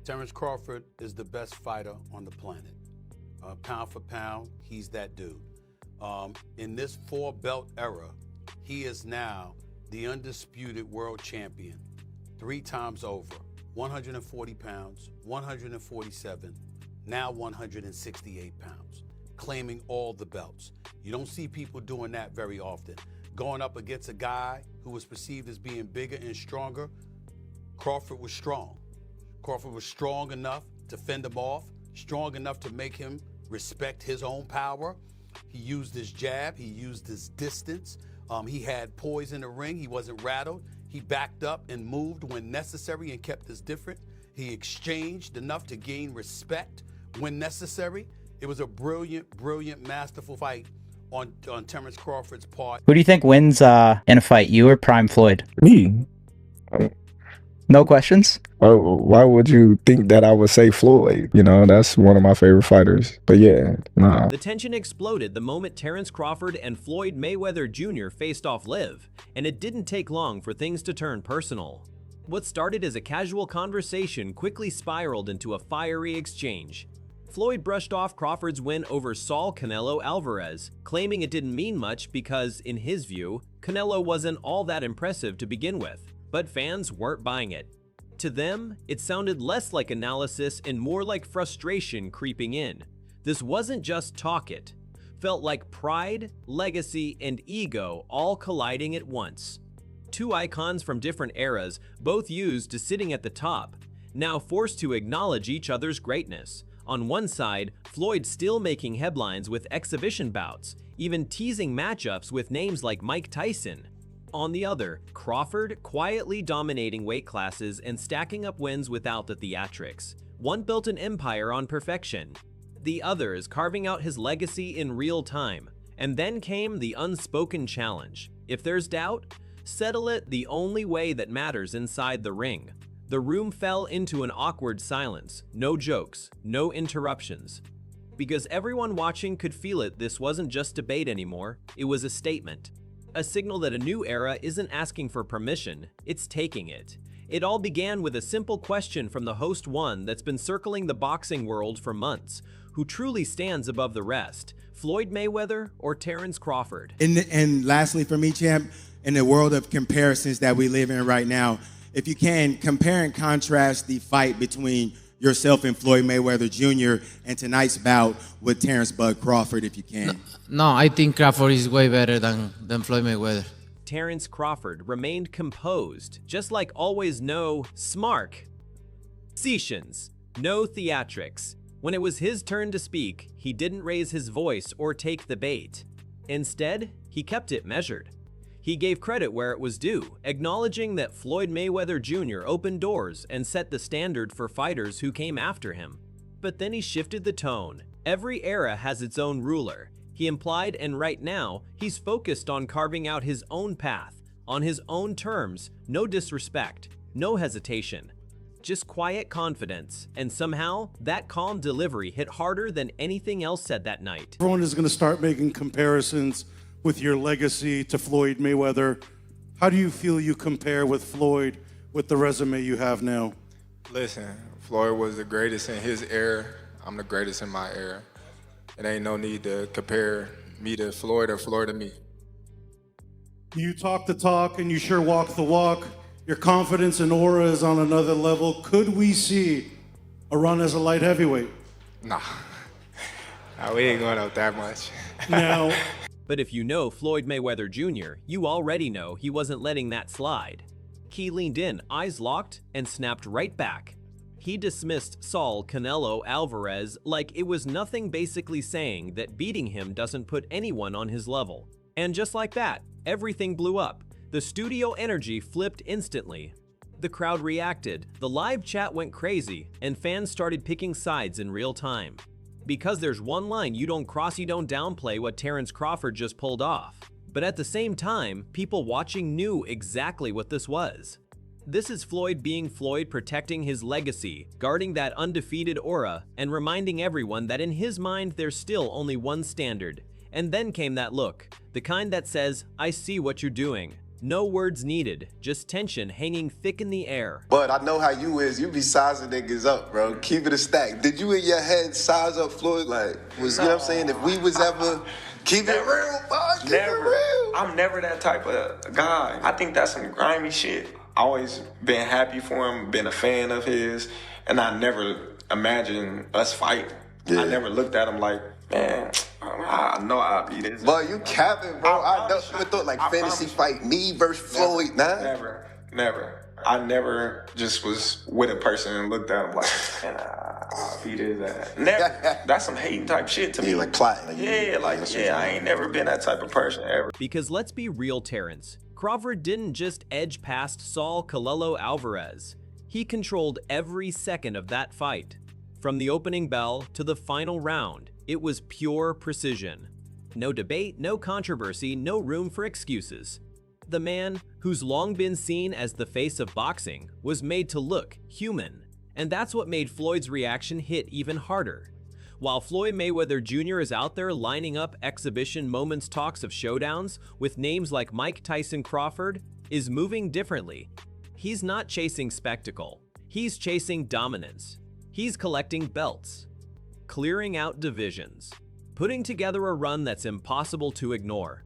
Terence Crawford is the best fighter on the planet. Pound for pound, he's that dude. In this 4-belt era, he is now the undisputed world champion 3 times over. 140 pounds, 147, now 168 pounds, claiming all the belts. You don't see people doing that very often. Going up against a guy who was perceived as being bigger and stronger, Crawford was strong. Crawford was strong enough to fend him off, strong enough to make him respect his own power. He used his jab, he used his distance. He had poise in the ring, he wasn't rattled. He backed up and moved when necessary and kept us different. He exchanged enough to gain respect when necessary. It was a brilliant, brilliant, masterful fight on Terence Crawford's part. Who do you think wins in a fight, you or Prime Floyd? Me. No questions? Why would you think that I would say Floyd? You know, that's one of my favorite fighters. But yeah, nah. The tension exploded the moment Terence Crawford and Floyd Mayweather Jr. faced off live, and it didn't take long for things to turn personal. What started as a casual conversation quickly spiraled into a fiery exchange. Floyd brushed off Crawford's win over Saul Canelo Alvarez, claiming it didn't mean much because, in his view, Canelo wasn't all that impressive to begin with. But fans weren't buying it. To them, it sounded less like analysis and more like frustration creeping in. This wasn't just talk it. Felt like pride, legacy, and ego all colliding at once. 2 icons from different eras, both used to sitting at the top, now forced to acknowledge each other's greatness. On one side, Floyd still making headlines with exhibition bouts, even teasing matchups with names like Mike Tyson. On the other, Crawford quietly dominating weight classes and stacking up wins without the theatrics. One built an empire on perfection. The other is carving out his legacy in real time. And then came the unspoken challenge. If there's doubt, settle it the only way that matters inside the ring. The room fell into an awkward silence. No jokes, no interruptions. Because everyone watching could feel it, this wasn't just debate anymore, it was a statement. A signal that a new era isn't asking for permission, it's taking it. It all began with a simple question from the host, one that's been circling the boxing world for months. Who truly stands above the rest, Floyd Mayweather or Terence Crawford? And lastly for me, champ, in the world of comparisons that we live in right now, if you can, compare and contrast the fight between yourself and Floyd Mayweather Jr. and tonight's bout with Terence "Bud" Crawford, if you can. No, I think Crawford is way better than Floyd Mayweather. Terence Crawford remained composed, just like always. No smark, setions, no theatrics. When it was his turn to speak, he didn't raise his voice or take the bait. Instead, he kept it measured. He gave credit where it was due, acknowledging that Floyd Mayweather Jr. opened doors and set the standard for fighters who came after him. But then he shifted the tone. Every era has its own ruler, he implied, and right now, he's focused on carving out his own path, on his own terms, no disrespect, no hesitation. Just quiet confidence, and somehow, that calm delivery hit harder than anything else said that night. Everyone is going to start making comparisons with your legacy to Floyd Mayweather. How do you feel you compare with Floyd with the resume you have now? Listen, Floyd was the greatest in his era. I'm the greatest in my era. It ain't no need to compare me to Floyd or Floyd to me. You talk the talk and you sure walk the walk. Your confidence and aura is on another level. Could we see a run as a light heavyweight? Nah, we ain't going out that much. Now, but if you know Floyd Mayweather Jr., you already know he wasn't letting that slide. He leaned in, eyes locked, and snapped right back. He dismissed Saul Canelo Alvarez like it was nothing, basically saying that beating him doesn't put anyone on his level. And just like that, everything blew up. The studio energy flipped instantly. The crowd reacted, the live chat went crazy, and fans started picking sides in real time. Because there's one line you don't cross, you don't downplay what Terence Crawford just pulled off. But at the same time, people watching knew exactly what this was. This is Floyd being Floyd, protecting his legacy, guarding that undefeated aura, and reminding everyone that in his mind there's still only one standard. And then came that look, the kind that says, I see what you're doing. No words needed, just tension hanging thick in the air. But I know how you is. You be sizing niggas up, bro. Keep it a stack. Did you in your head size up Floyd? Like, you know what I'm saying? If we was ever keep it real, boy, keep it real. I'm never that type of guy. I think that's some grimy shit. Always been happy for him, been a fan of his, and I never imagined us fighting. Yeah. I never looked at him like, man, I know I'll be this. But you capping, bro. I never thought like fantasy fight me versus Floyd, nah. Never. I never just was with a person and looked at him like, man, I'll be this. Never. That's some hating type shit to me. Like plotting. I ain't never been that type of person ever. Because let's be real, Terence. Crawford didn't just edge past Saul Canelo Alvarez. He controlled every second of that fight. From the opening bell to the final round, it was pure precision. No debate, no controversy, no room for excuses. The man, who's long been seen as the face of boxing, was made to look human. And that's what made Floyd's reaction hit even harder. While Floyd Mayweather Jr. is out there lining up exhibition moments talks of showdowns with names like Mike Tyson Crawford, is moving differently. He's not chasing spectacle. He's chasing dominance. He's collecting belts, clearing out divisions, putting together a run that's impossible to ignore.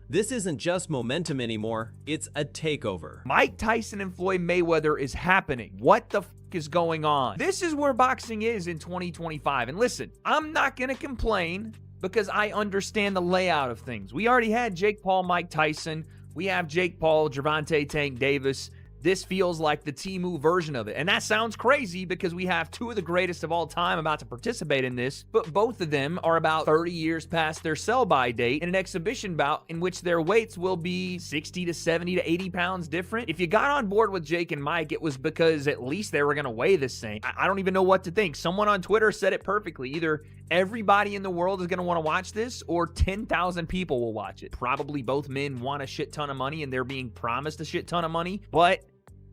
This isn't just momentum anymore, it's a takeover. Mike Tyson and Floyd Mayweather is happening. What the f is going on? This is where boxing is in 2025. And listen, I'm not gonna complain because I understand the layout of things. We already had Jake Paul, Mike Tyson. We have Jake Paul, Gervonta Tank Davis. This feels like the Temu version of it. And that sounds crazy because we have two of the greatest of all time about to participate in this, but both of them are about 30 years past their sell-by date in an exhibition bout in which their weights will be 60 to 70 to 80 pounds different. If you got on board with Jake and Mike, it was because at least they were going to weigh the same. I don't even know what to think. Someone on Twitter said it perfectly. Either everybody in the world is going to want to watch this or 10,000 people will watch it. Probably both men want a shit ton of money and they're being promised a shit ton of money, but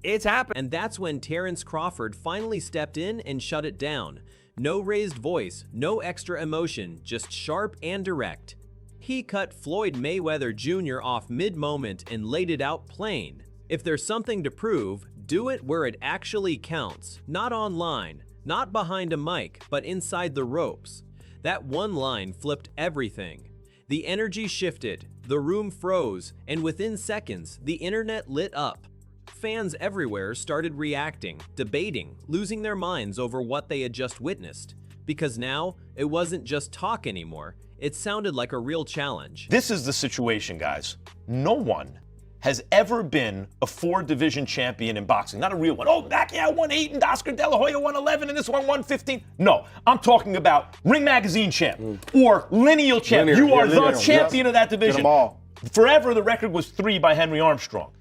it's happened. And that's when Terence Crawford finally stepped in and shut it down. No raised voice, no extra emotion, just sharp and direct. He cut Floyd Mayweather Jr. off mid-moment and laid it out plain. If there's something to prove, do it where it actually counts. Not online, not behind a mic, but inside the ropes. That one line flipped everything. The energy shifted, the room froze, and within seconds, the internet lit up. Fans everywhere started reacting, debating, losing their minds over what they had just witnessed. Because now, it wasn't just talk anymore, it sounded like a real challenge. This is the situation, guys. No one has ever been a 4-division champion in boxing. Not a real one. Oh, Pacquiao won 8 and Oscar De La Hoya won 11 and this one won 15. No, I'm talking about Ring Magazine champ or lineal champ. You are the champion of that division. Get them all. Forever, the record was 3 by Henry Armstrong.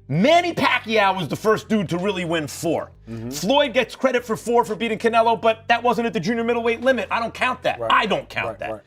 Manny Pacquiao was the first dude to really win 4. Floyd gets credit for 4 for beating Canelo, but that wasn't at the junior middleweight limit. I don't count that. Right. I don't count that.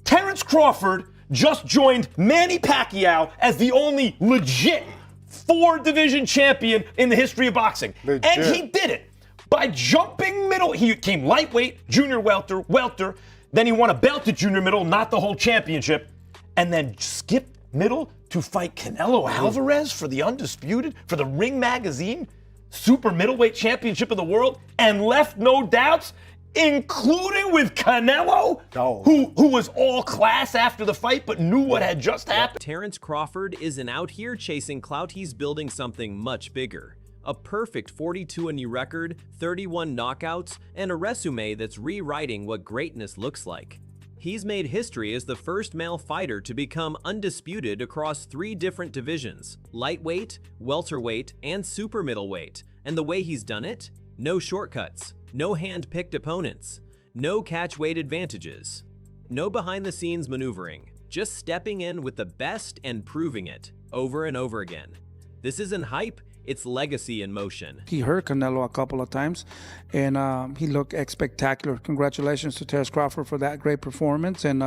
Terence Crawford just joined Manny Pacquiao as the only legit 4-division champion in the history of boxing. Legit. And he did it by jumping middle. He came lightweight, junior welter, then he won a belt at junior middle, not the whole championship, and then skipped middle to fight Canelo Alvarez for the undisputed, for the Ring Magazine super middleweight championship of the world, and left no doubts, including with Canelo, who was all class after the fight but knew what had just happened. Terence Crawford isn't out here chasing clout, he's building something much bigger. A perfect 42-0 record, 31 knockouts, and a resume that's rewriting what greatness looks like. He's made history as the first male fighter to become undisputed across 3 different divisions: lightweight, welterweight, and super middleweight. And the way he's done it? No shortcuts, no hand-picked opponents, no catch-weight advantages, no behind-the-scenes maneuvering, just stepping in with the best and proving it over and over again. This isn't hype, it's legacy in motion. He hurt Canelo a couple of times, and he looked spectacular. Congratulations to Terence Crawford for that great performance, and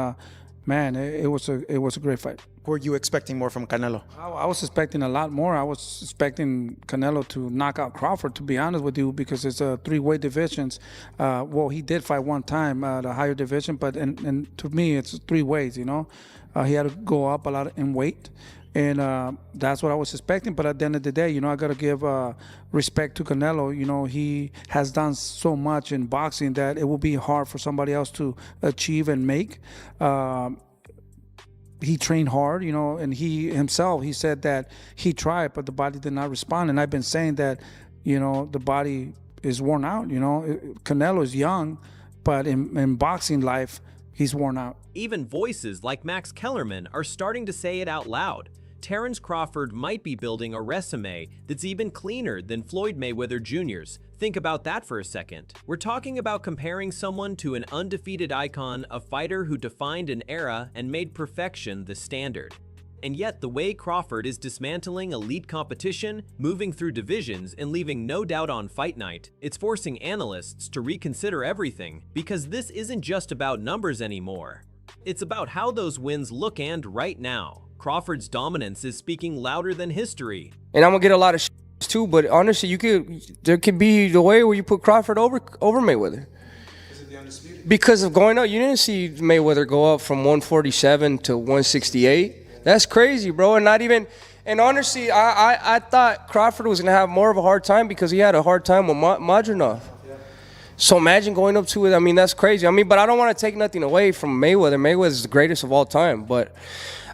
man, it was a great fight. Were you expecting more from Canelo? I was expecting a lot more. I was expecting Canelo to knock out Crawford, to be honest with you, because it's 3-weight divisions. Well, he did fight one time, the higher division, but and to me, it's 3 ways, you know. He had to go up a lot in weight. And that's what I was expecting. But at the end of the day, I got to give respect to Canelo. He has done so much in boxing that it will be hard for somebody else to achieve and make. He trained hard, and he himself, he said that he tried, but the body did not respond. And I've been saying that, the body is worn out. Canelo is young, but in boxing life, he's worn out. Even voices like Max Kellerman are starting to say it out loud. Terence Crawford might be building a resume that's even cleaner than Floyd Mayweather Jr.'s. Think about that for a second. We're talking about comparing someone to an undefeated icon, a fighter who defined an era and made perfection the standard. And yet, the way Crawford is dismantling elite competition, moving through divisions, and leaving no doubt on fight night, it's forcing analysts to reconsider everything, because this isn't just about numbers anymore. It's about how those wins look, and right now, Crawford's dominance is speaking louder than history. And I'm gonna get a lot of too, but honestly, there could be the way where you put Crawford over Mayweather. Is it the undisputed? Because of going up, you didn't see Mayweather go up from 147 to 168. That's crazy, bro. And not even, and honestly, I thought Crawford was gonna have more of a hard time because he had a hard time with Madronov. So imagine going up to it. I mean, that's crazy. But I don't want to take nothing away from Mayweather. Mayweather's the greatest of all time, but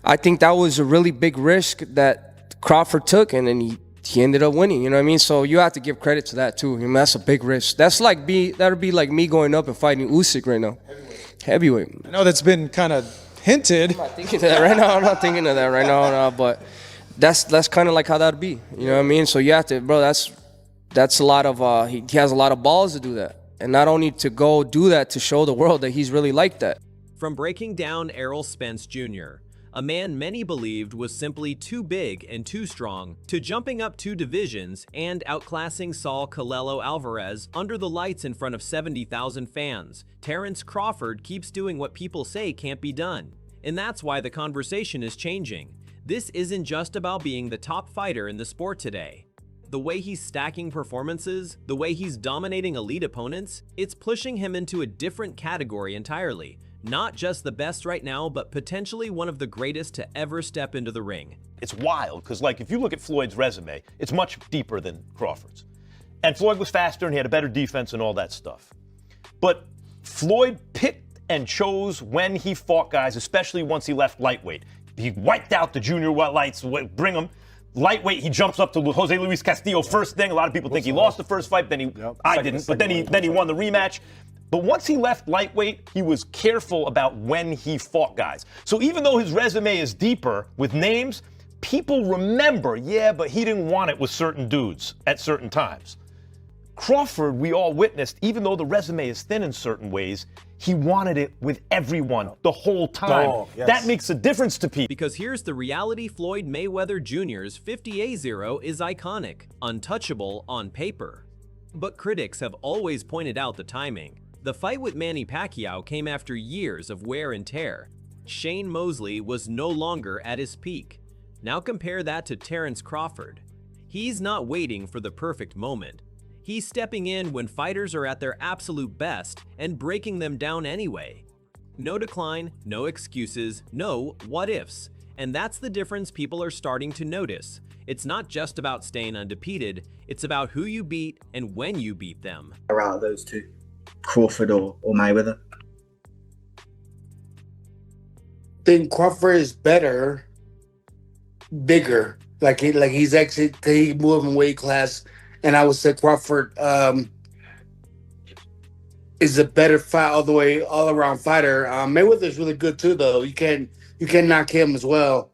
I think that was a really big risk that Crawford took, and then he ended up winning. You know what I mean? So you have to give credit to that too. That's a big risk. That'd be like me going up and fighting Usyk right now. Heavyweight. I know that's been kind of hinted. I'm not thinking of that right now. I'm not thinking of that right now. No, but that's kind of like how that'd be. You know what I mean? So you have to, bro. That's a lot of. He has a lot of balls to do that, and not only to go do that to show the world that he's really like that. From breaking down Errol Spence Jr., a man many believed was simply too big and too strong, to jumping up 2 divisions and outclassing Saul Canelo Alvarez under the lights in front of 70,000 fans, Terence Crawford keeps doing what people say can't be done. And that's why the conversation is changing. This isn't just about being the top fighter in the sport today. The way he's stacking performances, the way he's dominating elite opponents, it's pushing him into a different category entirely. Not just the best right now, but potentially one of the greatest to ever step into the ring. It's wild, because if you look at Floyd's resume, it's much deeper than Crawford's. And Floyd was faster and he had a better defense and all that stuff. But Floyd picked and chose when he fought guys, especially once he left lightweight. He wiped out the junior lights, bring him. Lightweight, he jumps up to Jose Luis Castillo first thing. A lot of people think he lost the first fight, I didn't, but then he won the rematch. But once he left lightweight, he was careful about when he fought guys. So even though his resume is deeper with names, people remember, but he didn't want it with certain dudes at certain times. Crawford, we all witnessed, even though the resume is thin in certain ways, he wanted it with everyone the whole time. Oh, yes. That makes a difference to people. Because here's the reality: Floyd Mayweather Jr.'s 50-0 is iconic, untouchable on paper. But critics have always pointed out the timing. The fight with Manny Pacquiao came after years of wear and tear. Shane Mosley was no longer at his peak. Now compare that to Terence Crawford. He's not waiting for the perfect moment. He's stepping in when fighters are at their absolute best and breaking them down anyway. No decline, no excuses, no what-ifs. And that's the difference people are starting to notice. It's not just about staying undefeated, it's about who you beat and when you beat them. Out of those two, Crawford or Mayweather? I think Crawford is better, bigger. He's actually, he moved in weight class, and I would say Crawford is a better fight all around fighter. Mayweather's really good too, though. You can't knock him as well.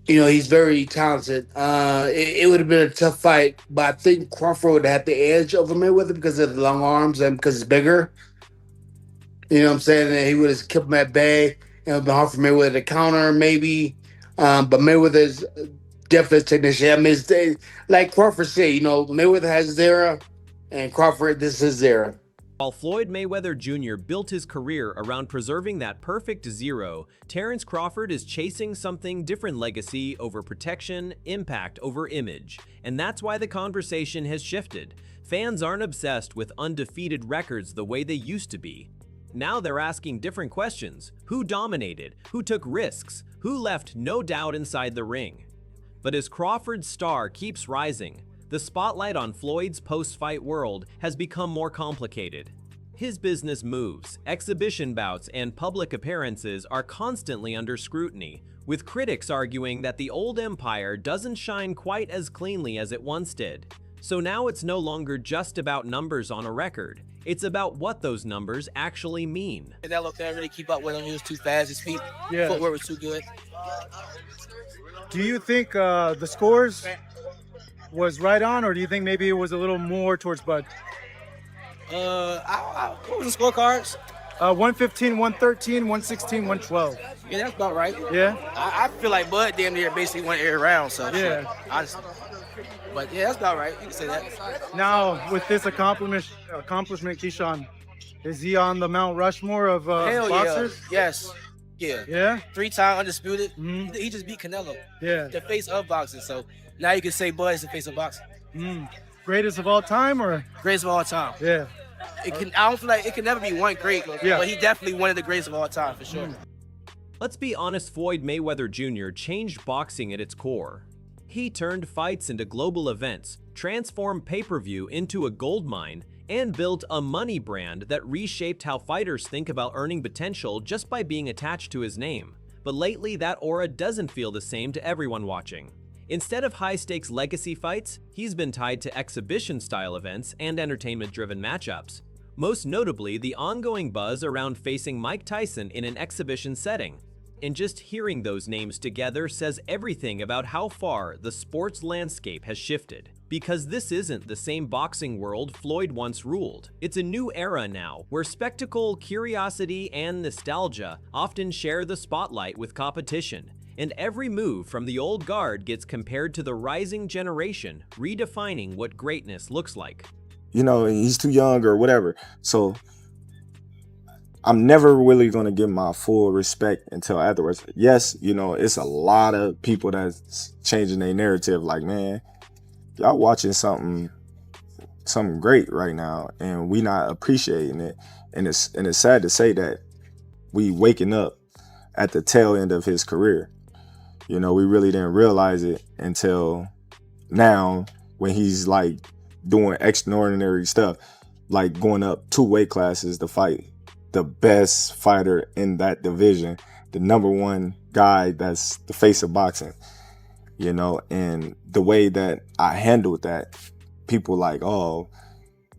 He's very talented. It would have been a tough fight, but I think Crawford would have the edge over Mayweather because of the long arms and because it's bigger. You know what I'm saying? And he would have kept him at bay. It would have been hard for Mayweather to counter, maybe. But Mayweather's definitely a technician. It's like Crawford said, Mayweather has his era, and Crawford, this is his era. While Floyd Mayweather Jr. built his career around preserving that perfect 0, Terence Crawford is chasing something different: legacy over protection, impact over image. And that's why the conversation has shifted. Fans aren't obsessed with undefeated records the way they used to be. Now they're asking different questions. Who dominated? Who took risks? who left no doubt inside the ring. But as Crawford's star keeps rising, the spotlight on Floyd's post-fight world has become more complicated. His business moves, exhibition bouts, and public appearances are constantly under scrutiny, with critics arguing that the old empire doesn't shine quite as cleanly as it once did. So now it's no longer just about numbers on a record, it's about what those numbers actually mean. Canelo couldn't really keep up with him. He was too fast. His footwork was too good. Do you think the scores was right on, or do you think maybe it was a little more towards Bud? What was the scorecards? 115, 113, 116, 112. Yeah, that's about right. Yeah? I feel like Bud damn near basically won every round, so yeah. Honestly. But yeah, that's about right. You can say that. Now, with this accomplishment, Keyshawn, is he on the Mount Rushmore of Hell boxers? Yeah. Yes. Yeah. Yeah? 3-time undisputed. He just beat Canelo. Yeah. The face of boxing. So now you can say Bud is the face of boxing. Greatest of all time, or? Greatest of all time. Yeah. I don't feel like it can never be one great, but he definitely one of the greatest of all time, for sure. Let's be honest, Floyd Mayweather Jr. changed boxing at its core. He turned fights into global events, transformed pay-per-view into a goldmine, and built a money brand that reshaped how fighters think about earning potential just by being attached to his name. But lately, that aura doesn't feel the same to everyone watching. Instead of high-stakes legacy fights, he's been tied to exhibition-style events and entertainment-driven matchups. Most notably, the ongoing buzz around facing Mike Tyson in an exhibition setting. And just hearing those names together says everything about how far the sports landscape has shifted. Because this isn't the same boxing world Floyd once ruled. It's a new era now, where spectacle, curiosity, and nostalgia often share the spotlight with competition. And every move from the old guard gets compared to the rising generation, redefining what greatness looks like. You know, he's too young or whatever. So I'm never really going to give my full respect until afterwards. Yes, you know, it's a lot of people that's changing their narrative. Like, man, y'all watching something great right now, and we not appreciating it. And it's sad to say that we waking up at the tail end of his career. You know, we really didn't realize it until now, when he's like doing extraordinary stuff, like going up 2 weight classes to fight the best fighter in that division, the #1 guy that's the face of boxing, you know. And the way that I handled that, people like, oh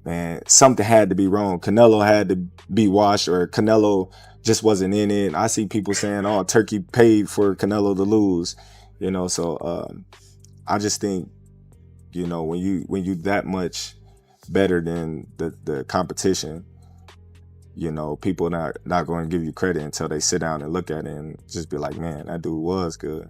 man, something had to be wrong. Canelo had to be washed, or Canelo just wasn't in it. I see people saying, oh, Turkey paid for Canelo to lose, you know. So I just think, you know, when you that much better than the competition, you know, people not going to give you credit until they sit down and look at it and just be like, man, that dude was good.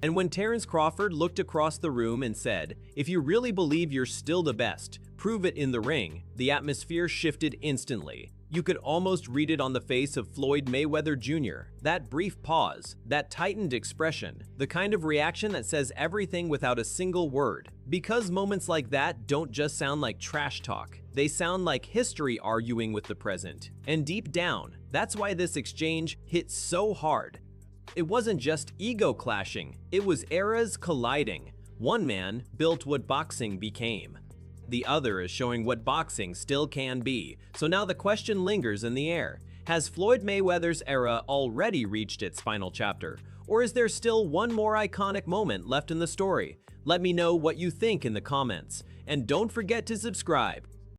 And when Terence Crawford looked across the room and said, if you really believe you're still the best, prove it in the ring, the atmosphere shifted instantly. You could almost read it on the face of Floyd Mayweather Jr. That brief pause, that tightened expression, the kind of reaction that says everything without a single word. Because moments like that don't just sound like trash talk. They sound like history arguing with the present. And deep down, that's why this exchange hit so hard. It wasn't just ego clashing, it was eras colliding. One man built what boxing became. The other is showing what boxing still can be. So now the question lingers in the air. Has Floyd Mayweather's era already reached its final chapter? Or is there still one more iconic moment left in the story? Let me know what you think in the comments. And don't forget to subscribe.